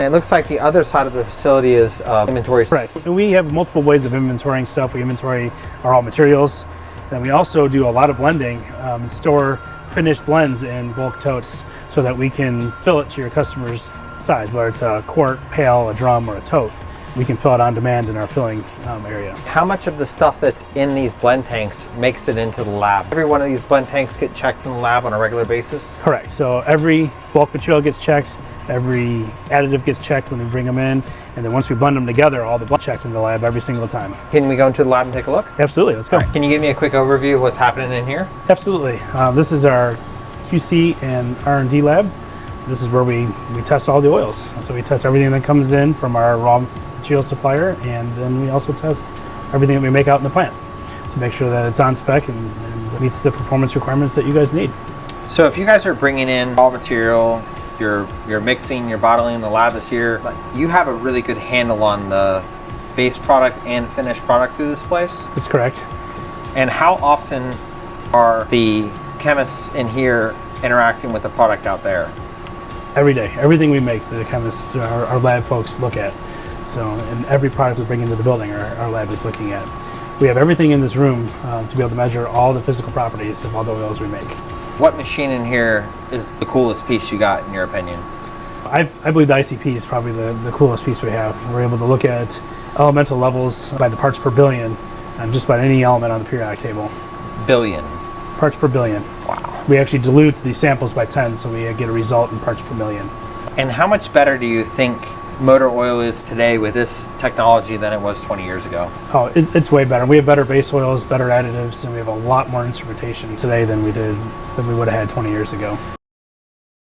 It looks like the other side of the facility is inventory. Correct. And we have multiple ways of inventorying stuff. We inventory our raw materials. Then we also do a lot of blending and store finished blends in bulk totes so that we can fill it to your customer's size, whether it's a quart, pail, a drum, or a tote. We can fill it on demand in our filling area. How much of the stuff that's in these blend tanks makes it into the lab? Every one of these blend tanks get checked in the lab on a regular basis? Correct. So every bulk material gets checked, every additive gets checked when we bring them in, and then once we blend them together, all the blend checked in the lab every single time. Can we go into the lab and take a look? Absolutely, let's go. Right. Can you give me a quick overview of what's happening in here? Absolutely. This is our QC and R&D lab. This is where we test all the oils. So we test everything that comes in from our raw material supplier, and then we also test everything that we make out in the plant to make sure that it's on spec and meets the performance requirements that you guys need. So if you guys are bringing in raw material, you're mixing, you're bottling, the lab is here, you have a really good handle on the base product and finished product through this place? That's correct. And how often are the chemists in here interacting with the product out there? Every day. Everything we make, the chemists, our lab folks look at. So, and every product we bring into the building, our lab is looking at. We have everything in this room to be able to measure all the physical properties of all the oils we make. What machine in here is the coolest piece you got, in your opinion? I believe the ICP is probably the coolest piece we have. We're able to look at elemental levels by the parts per billion on just about any element on the periodic table. Billion? Parts per billion. Wow. We actually dilute these samples by 10, so we get a result in parts per million. And how much better do you think motor oil is today with this technology than it was 20 years ago? Oh, it's way better. We have better base oils, better additives, and we have a lot more instrumentation today than we would have had 20 years ago.